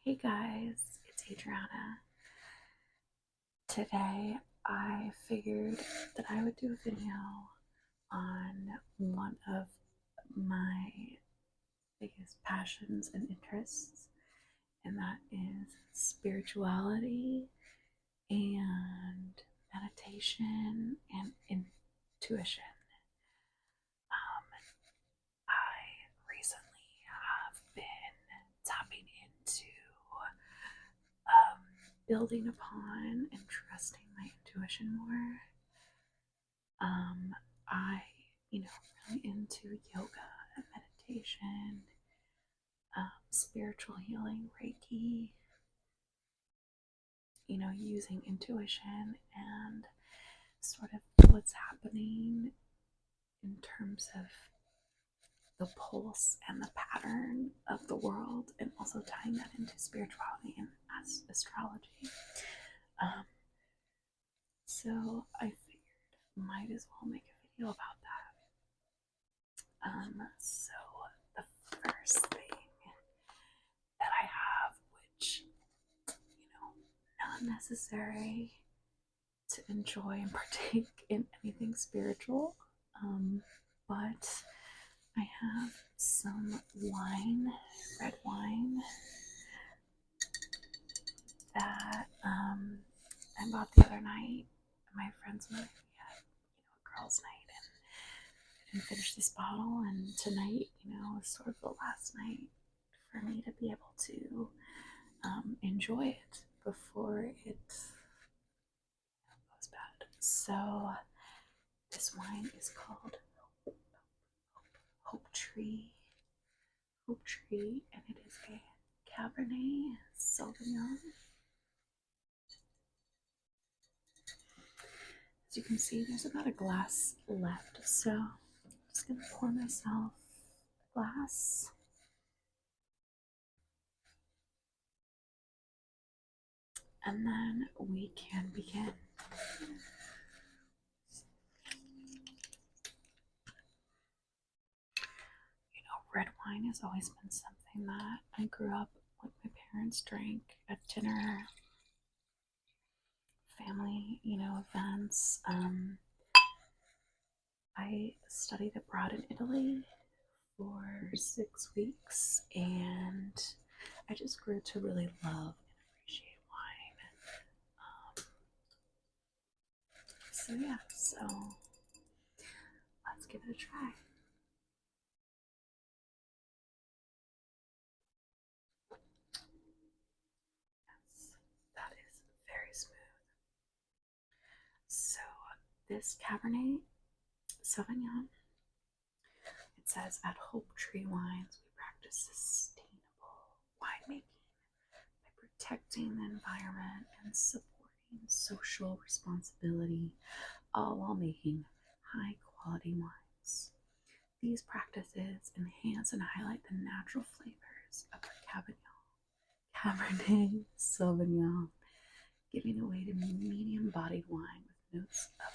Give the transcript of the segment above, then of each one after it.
Hey guys, it's Adriana. Today I figured that I would do a video on one of my biggest passions and interests, and that is spirituality and meditation and intuition. I recently have been tapping into building upon and trusting my intuition more. I, really into yoga and meditation, spiritual healing, Reiki, using intuition and sort of what's happening in terms of the pulse and the pattern of the world, and also tying that into spirituality and astrology. So I figured might as well make a video about that. So the first thing that I have, which, not necessary to enjoy and partake in anything spiritual, but I have some wine, red wine, that I bought the other night. My friends and I, we had, a girls' night, and I didn't finish this bottle, and tonight, was sort of the last night for me to be able to enjoy it before it goes bad. So this wine is called Hope Tree, and it is a Cabernet Sauvignon. As you can see, there's about a glass left, so I'm just gonna pour myself a glass. And then we can begin. Red wine has always been something that I grew up with. My parents drank at dinner, family, events. I studied abroad in Italy for 6 weeks, and I just grew to really love and appreciate wine. So let's give it a try. Yes, that is very smooth. So this Cabernet Sauvignon, it says, at Hope Tree Wines, we practice sustainable winemaking by protecting the environment and supporting social responsibility, all while making high quality wines. These practices enhance and highlight the natural flavors of the Cabernet Sauvignon, giving away to medium bodied wine with notes of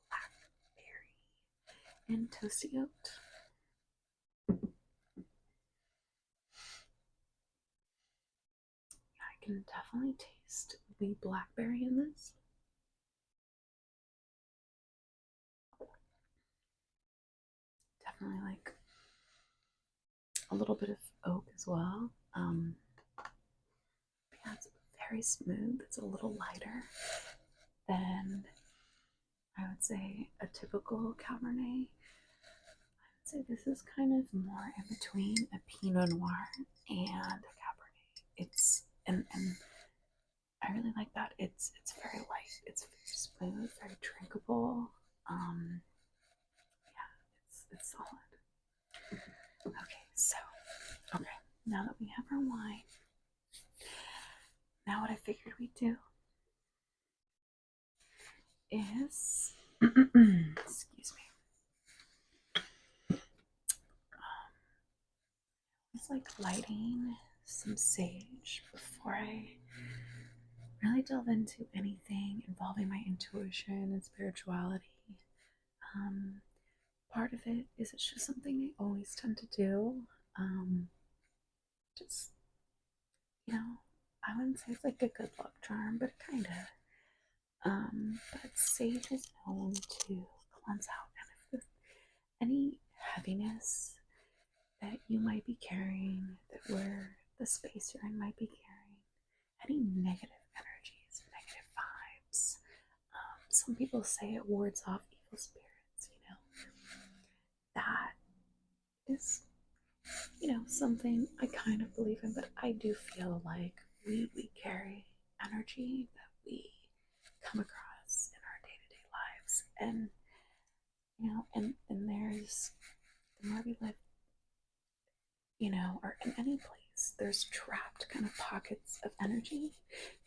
blackberry and toasty oat. I can definitely taste the blackberry in this. Definitely like a little bit of oak as well. Yeah, it's very smooth. It's a little lighter than, I would say, a typical Cabernet. I would say this is kind of more in between a Pinot Noir and a Cabernet. And I really like that. It's very light. It's very smooth, very drinkable. Yeah, it's solid. Okay, now that we have our wine, now what I figured we'd do is, excuse me, it's like lighting some sage before I really delve into anything involving my intuition and spirituality. Part of it is it's just something I always tend to do. Just, I wouldn't say it's like a good luck charm, but kind of. But sage is known to cleanse out any heaviness that you might be carrying, that where the space you're in might be carrying, any negative energies, negative vibes. Some people say it wards off evil spirits, That is, something I kind of believe in, but I do feel like we carry energy that we come across in our day-to-day lives. And and there's the more we live, or in any place, there's trapped kind of pockets of energy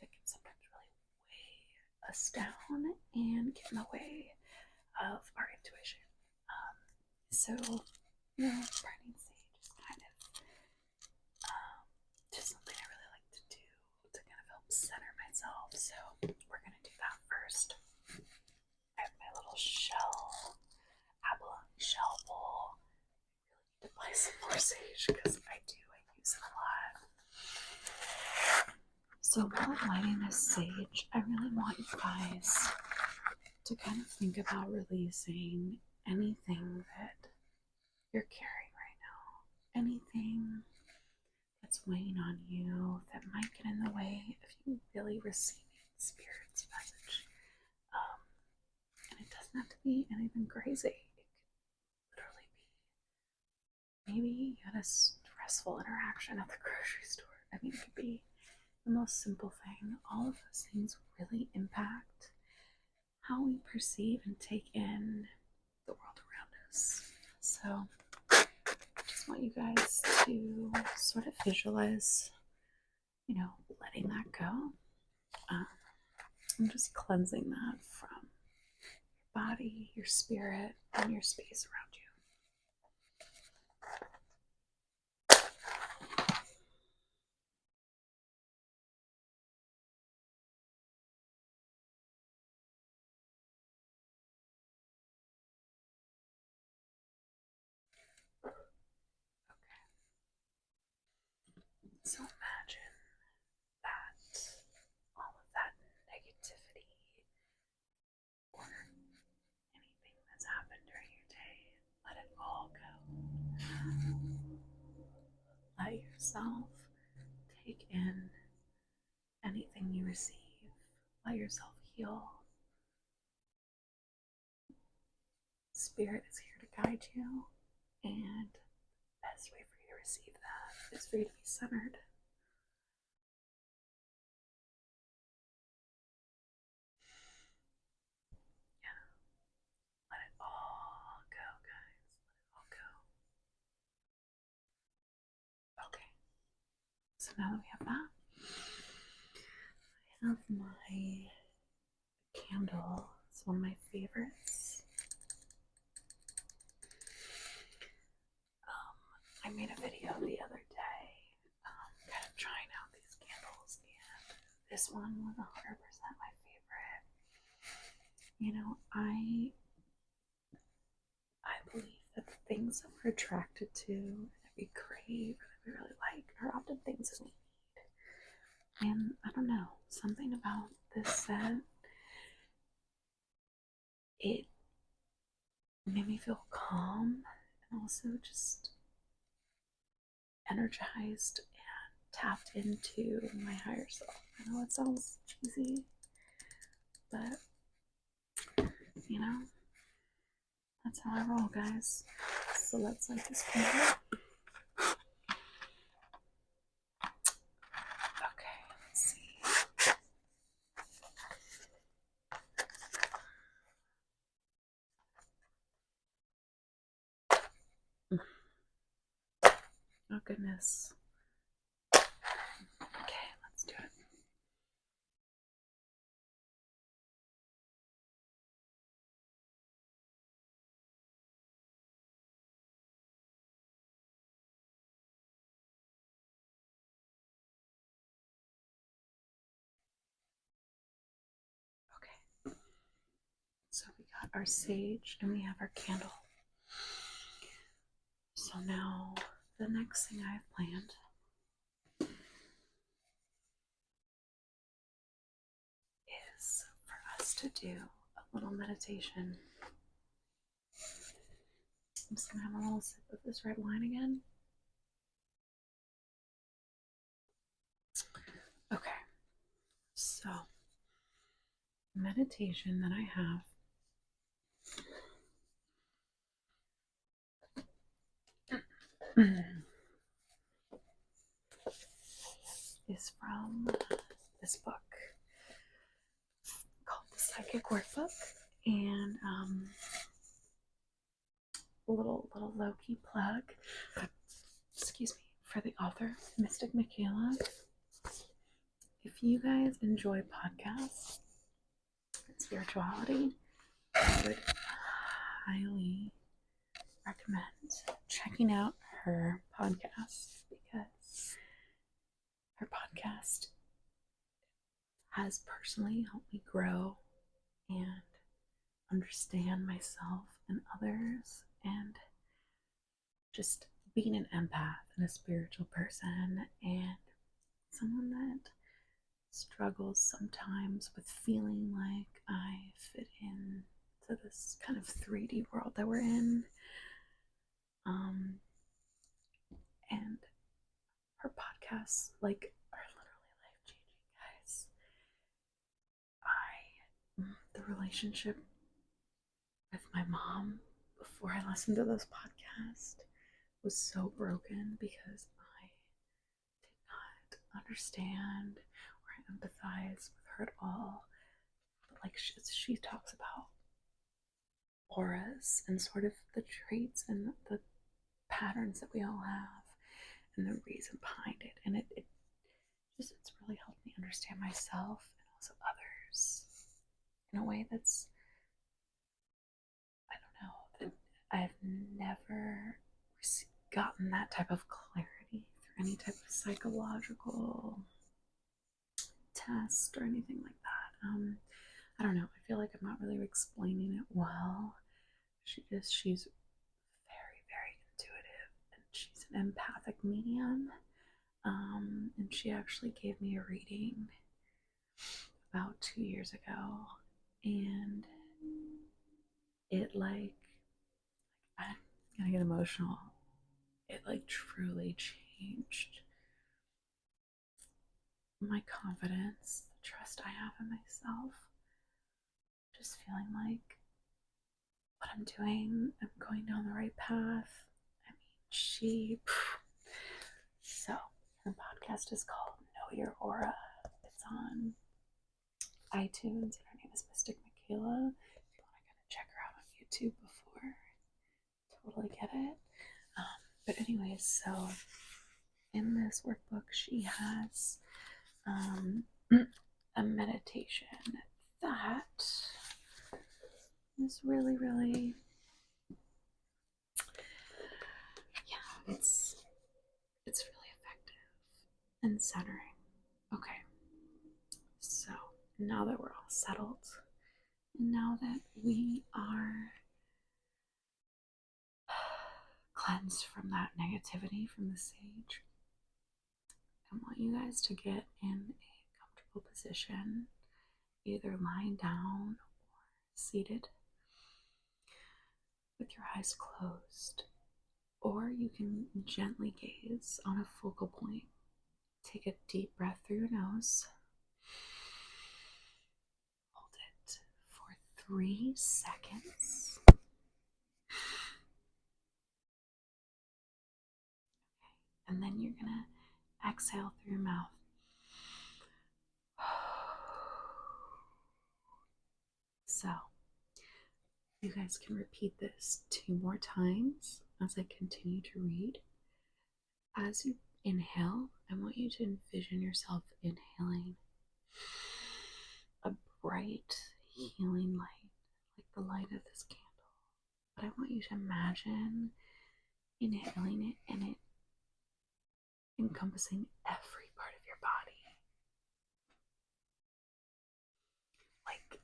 that can sometimes really weigh us down and get in the way of our intuition. So, burning sage is kind of just something I really like to do to kind of help center myself. So, we're going to do that first. I have my little abalone shell bowl. I really need to buy some more sage because I use it a lot. So while I'm lighting this sage, I really want you guys to kind of think about releasing anything that you're carrying right now. Anything that's weighing on you that might get in the way of you really receiving Spirit's message. And it doesn't have to be anything crazy. It could literally be maybe you had a stressful interaction at the grocery store. I mean, it could be the most simple thing. All of those things really impact how we perceive and take in the world around us. So I just want you guys to sort of visualize, letting that go. I'm just cleansing that from your body, your spirit, and your space around you. So imagine that all of that negativity or anything that's happened during your day, let it all go. Let yourself take in anything you receive. Let yourself heal. Spirit is here to guide you, and the best way for you to receive that is for you to be centered. Yeah. Let it all go, guys. Let it all go. Okay. So now that we have that, I have my candle. It's one of my favorites. I made a video the other day, kind of trying out these candles, and this one was 100% my favorite. I believe that the things that we're attracted to, that we crave, that we really like, are often things that we need. And I don't know, something about this set, it made me feel calm and also just energized and tapped into my higher self. I know it sounds cheesy, but that's how I roll, guys. So let's light this candle. Okay, let's see. Oh goodness. Okay, let's do it. Okay. So we got our sage and we have our candle. So now the next thing I have planned is for us to do a little meditation. I'm just going to have a little sip of this red wine again. Okay, so meditation that I have is from this book called The Psychic Workbook, and a little low-key plug, excuse me, for the author, Mystic Michaela. If you guys enjoy podcasts and spirituality, I would highly recommend checking out her podcast, because her podcast has personally helped me grow and understand myself and others, and just being an empath and a spiritual person and someone that struggles sometimes with feeling like I fit in to this kind of 3D world that we're in. And her podcasts are literally life-changing, guys. The relationship with my mom before I listened to this podcast was so broken because I did not understand or empathize with her at all. But she talks about auras and sort of the traits and the patterns that we all have and the reason behind it, and it's really helped me understand myself and also others in a way that's, I don't know, that I've never gotten that type of clarity through any type of psychological test or anything like that. I don't know, I feel like I'm not really explaining it well. She's very, very intuitive, and she's an empathic medium. And she actually gave me a reading about 2 years ago, and it I'm gonna get emotional. It truly changed my confidence, the trust I have in myself. Just feeling like what I'm doing, I'm going down the right path. I mean, so her podcast is called Know Your Aura. It's on iTunes, and her name is Mystic Michaela. If you want to kind of check her out on YouTube before, totally get it. But anyways, so in this workbook, she has a meditation that is really, really, yeah, it's really effective and centering. Okay, so now that we're all settled, now that we are cleansed from that negativity from the sage, I want you guys to get in a comfortable position, either lying down or seated with your eyes closed, or you can gently gaze on a focal point. Take a deep breath through your nose. Hold it for 3 seconds. And then you're going to exhale through your mouth. So, you guys can repeat this 2 more times as I continue to read. As you inhale, I want you to envision yourself inhaling a bright, healing light, like the light of this candle. But I want you to imagine inhaling it and it encompassing every part of your body. Like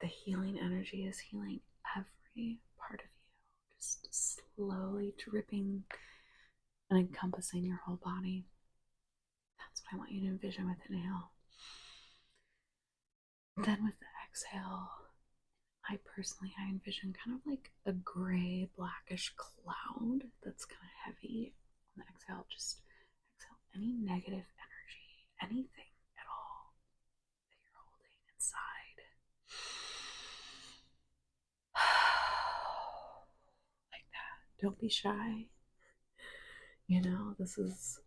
the healing energy is healing every part of you, just slowly dripping and encompassing your whole body. That's what I want you to envision with inhale. Then with the exhale, I envision kind of like a gray, blackish cloud that's kind of heavy. On the exhale, just exhale any negative energy, anything at all that you're holding inside. Like that. Don't be shy. This is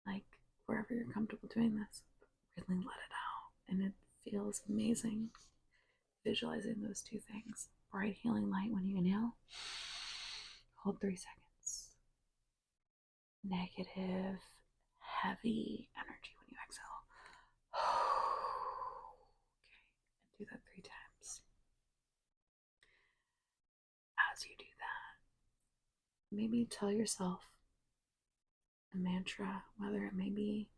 like wherever you're comfortable doing this, really let it out. And it feels amazing visualizing those two things. Bright healing light when you inhale, hold 3 seconds. Negative, heavy energy when you exhale. Okay, and do that 3 times. As you do that, maybe tell yourself a mantra, whether it may be,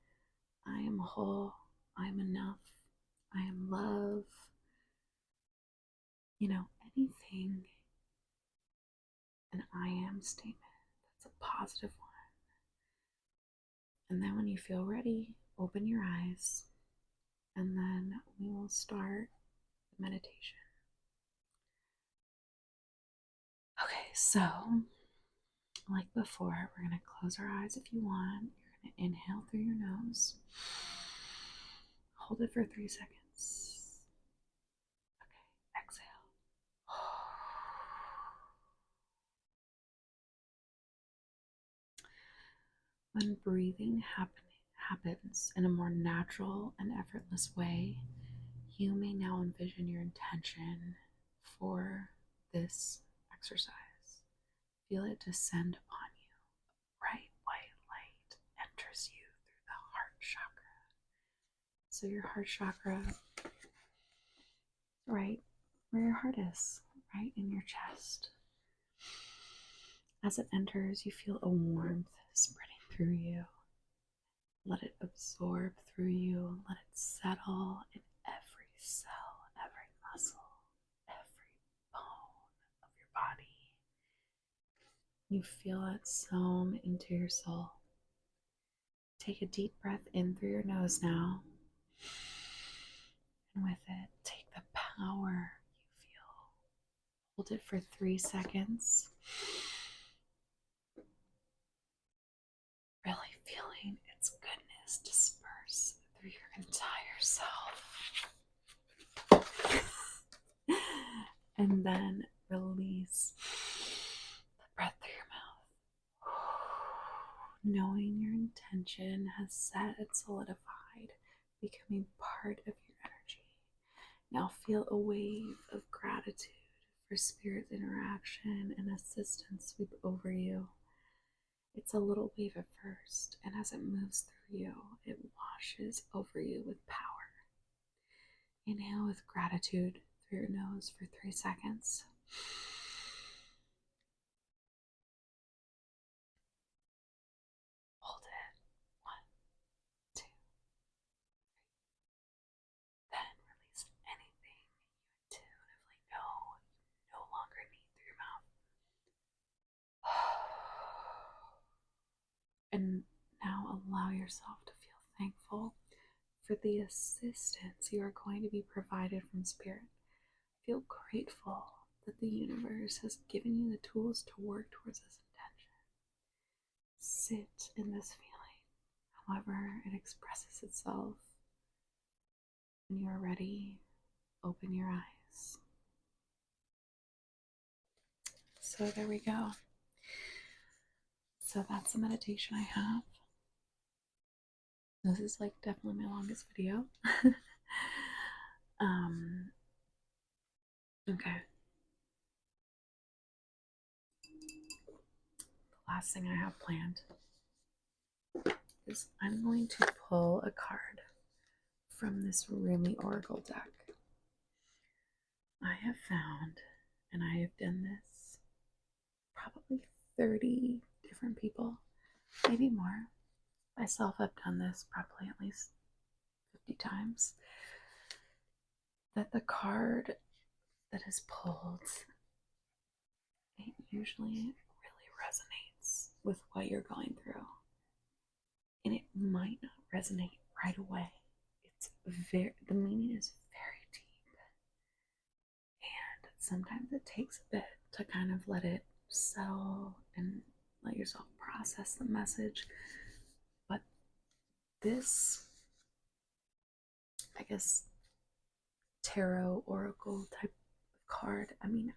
I am whole, I am enough, I am love, anything, an I am statement that's a positive one. And then when you feel ready, open your eyes, and then we will start the meditation. Okay, so like before, we're going to close our eyes if you want. You're going to inhale through your nose. Hold it for 3 seconds. Okay, exhale. When breathing happens in a more natural and effortless way, you may now envision your intention for this exercise. Feel it descend upon you. Bright white light enters you through the heart chakra. So your heart chakra, right where your heart is, right in your chest. As it enters, you feel a warmth spreading through you. Let it absorb through you. Let it settle in every cell, every muscle, every bone of your body. You feel it sewn into your soul. Take a deep breath in through your nose now. And with it, take the power you feel. Hold it for 3 seconds. Really feeling its goodness disperse through your entire self. And then release the breath through your mouth. Knowing your intention has set and solidified, becoming part of your energy. Now feel a wave of gratitude for Spirit's interaction and assistance sweep over you. It's a little wave at first, and as it moves through you, it washes over you with power. Inhale with gratitude through your nose for 3 seconds. Hold it. 1, 2, 3. Then release anything you intuitively know you no longer need through your mouth. And now allow yourself to feel thankful for the assistance you are going to be provided from Spirit. Feel grateful that the universe has given you the tools to work towards this intention. Sit in this feeling, however it expresses itself. When you are ready, open your eyes. So there we go. So that's the meditation I have. This is like definitely my longest video. Okay. The last thing I have planned is I'm going to pull a card from this Rumi Oracle Deck. I have found, and I have done this probably 30 different people, maybe more. Myself, I've done this probably at least 50 times. That the card that is pulled, it usually really resonates with what you're going through. And it might not resonate right away. It's the meaning is very deep, and sometimes it takes a bit to kind of let it settle and let yourself process the message. But this, I guess, tarot oracle type of card, I mean,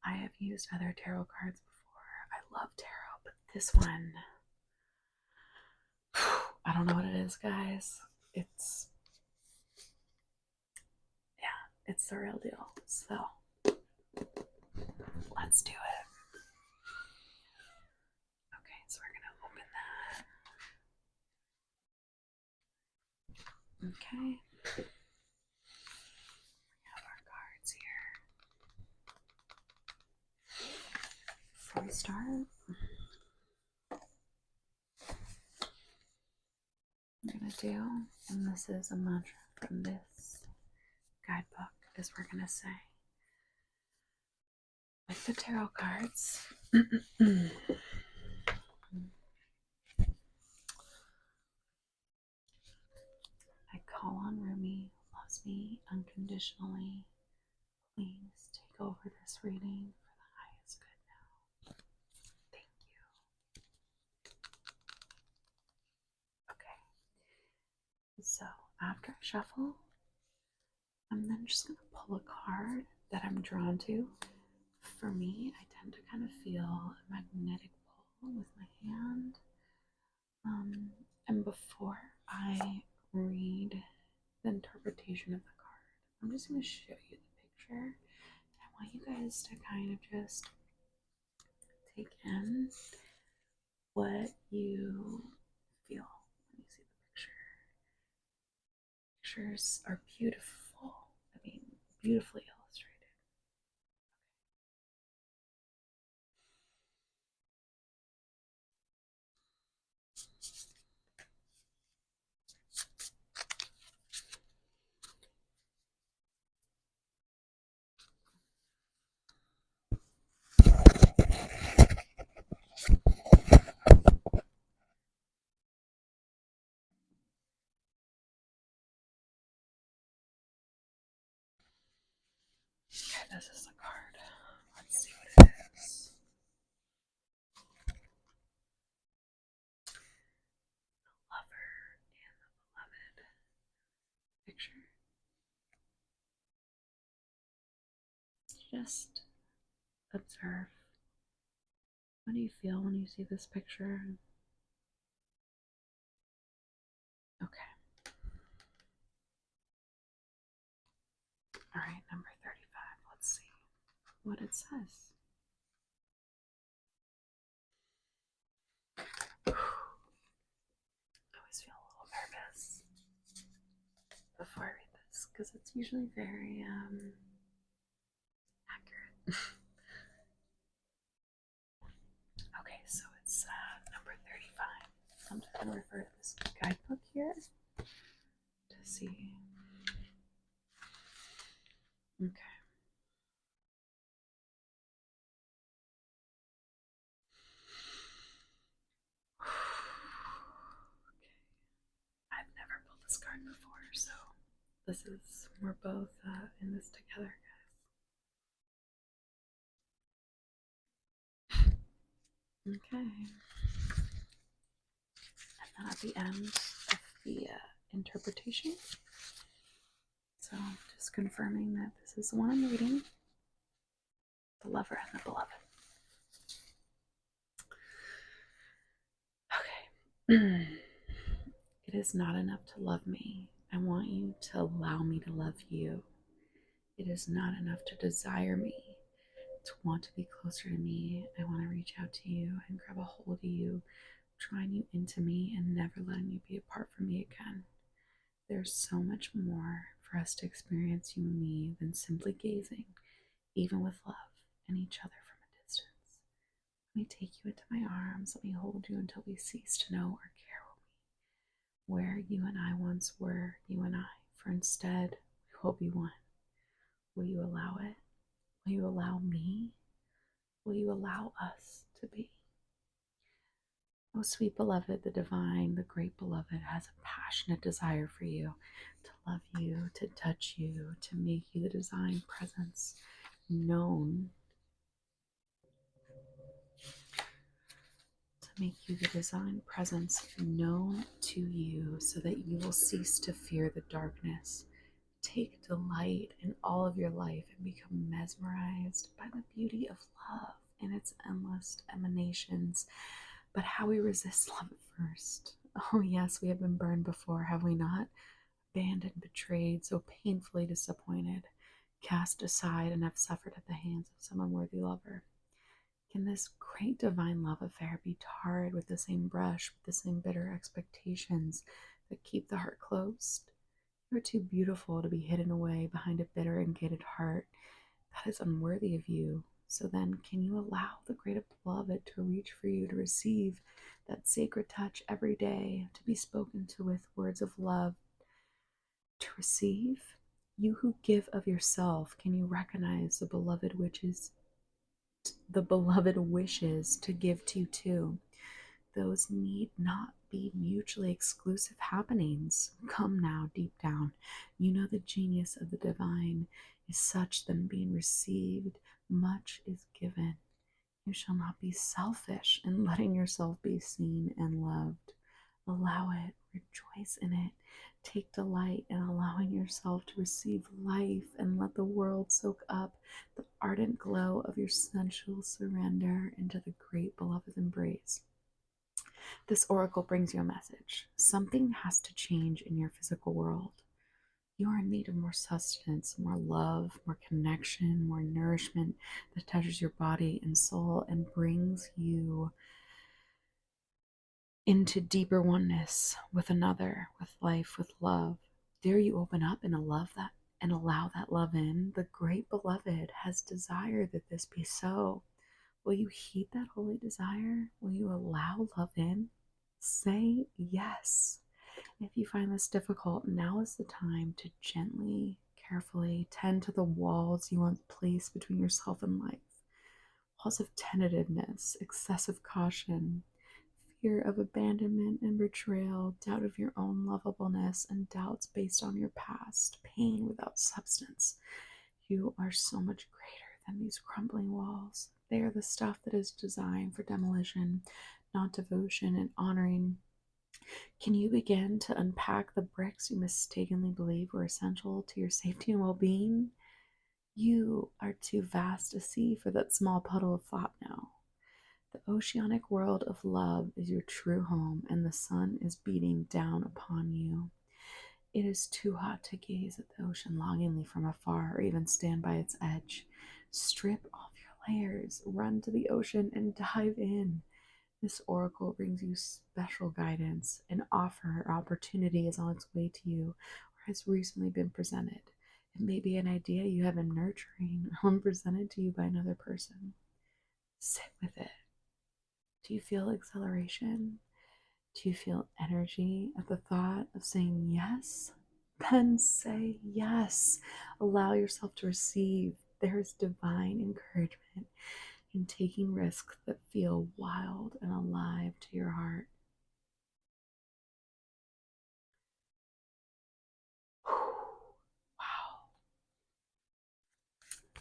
I have used other tarot cards before. I love tarot, but this one, I don't know what it is, guys. It's, yeah, it's the real deal. So let's do it. Okay, so we're gonna open that. Okay. We have our cards here. Before we start, I'm gonna do, and this is a mantra from this guidebook, as we're gonna say. Like the tarot cards. I call on Rumi, who loves me unconditionally. Please take over this reading for the highest good now. Thank you. Okay. So after I shuffle, I'm then just going to pull a card that I'm drawn to. For me, I tend to kind of feel a magnetic pull with my hand. And before I read the interpretation of the card, I'm just going to show you the picture. I want you guys to kind of just take in what you feel when you see the picture. Pictures are beautiful. I mean, beautifully illustrated. Okay, this is the card. Let's see what it is. The lover and the beloved. Picture. Just observe. What do you feel when you see this picture? Okay. All right, number 35. Let's see what it says. I always feel a little nervous before I read this because it's usually very accurate. Okay, so it's number 35. I'm just going to refer to this guidebook here to see. Okay. Okay. I've never pulled this card before, so this is, we're both in this together, guys. Okay. And then at the end of the interpretation, so just confirming that this is the one I'm reading, the lover and the beloved. Okay. It is not enough to love me. I want you to allow me to love you. It is not enough to desire me, to want to be closer to me. I want to reach out to you and grab a hold of you, drawing you into me and never letting you be apart from me again. There's so much more for us to experience, you and me, than simply gazing, even with love, and each other from a distance. Let me take you into my arms. Let me hold you until we cease to know or care where you and I once were, you and I. For instead, we will be one. Will you allow it? Will you allow me? Will you allow us to be? Oh, sweet beloved, the divine, the great beloved has a passionate desire for you, to love you, to touch you, to make you the divine presence known, to make you the divine presence known to you, so that you will cease to fear the darkness. Take delight in all of your life and become mesmerized by the beauty of love and its endless emanations. But how we resist love at first. Oh, yes, we have been burned before, have we not? Abandoned, betrayed, so painfully disappointed, cast aside, and have suffered at the hands of some unworthy lover. Can this great divine love affair be tarred with the same brush, with the same bitter expectations that keep the heart closed? You are too beautiful to be hidden away behind a bitter and gated heart that is unworthy of you. So then, can you allow the great beloved to reach for you, to receive that sacred touch every day, to be spoken to with words of love, to receive? You who give of yourself, can you recognize the beloved wishes to give to you too? Those need not be mutually exclusive happenings. Come now, deep down, you know the genius of the divine is such that being received, much is given. You shall not be selfish in letting yourself be seen and loved. Allow it, rejoice in it. Take delight in allowing yourself to receive life and let the world soak up the ardent glow of your sensual surrender into the great beloved's embrace. This oracle brings you a message. Something has to change in your physical world. You are in need of more sustenance, more love, more connection, more nourishment that touches your body and soul and brings you into deeper oneness with another, with life, with love. Dare you open up and allow that love in? The great beloved has desired that this be so. Will you heed that holy desire? Will you allow love in? Say yes. If you find this difficult, now is the time to gently, carefully tend to the walls you once placed between yourself and life. Walls of tentativeness, excessive caution, fear of abandonment and betrayal, doubt of your own lovableness, and doubts based on your past, pain without substance. You are so much greater than these crumbling walls. They are the stuff that is designed for demolition, not devotion and honoring. Can you begin to unpack the bricks you mistakenly believe were essential to your safety and well-being? You are too vast a sea for that small puddle of thought now. The oceanic world of love is your true home, and the sun is beating down upon you. It is too hot to gaze at the ocean longingly from afar or even stand by its edge. Strip off your layers, run to the ocean, and dive in. This oracle brings you special guidance. An offer or opportunity is on its way to you or has recently been presented. It may be an idea you have been nurturing or one presented to you by another person. Sit with it. Do you feel exhilaration? Do you feel energy at the thought of saying yes? Then say yes. Allow yourself to receive. There is divine encouragement in taking risks that feel wild and alive to your heart.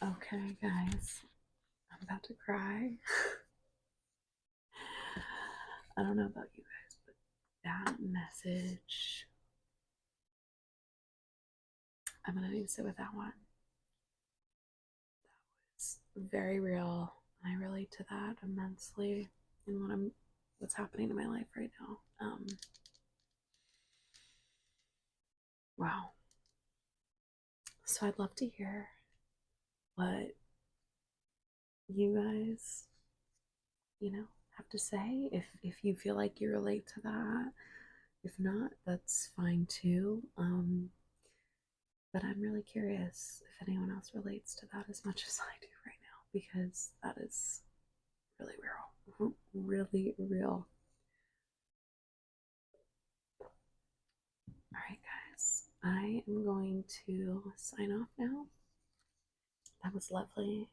Wow. Okay, guys, I'm about to cry. I don't know about you guys, but that message, I'm gonna need to sit with that one. It's very real. I relate to that immensely in what's happening in my life right now. Wow. So I'd love to hear what you guys, have to say. If you feel like you relate to that. If not, that's fine too. But I'm really curious if anyone else relates to that as much as I do right now, because that is really real. Really real. Alright, guys. I am going to sign off now. That was lovely.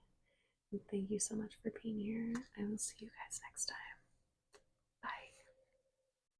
And thank you so much for being here. I will see you guys next time.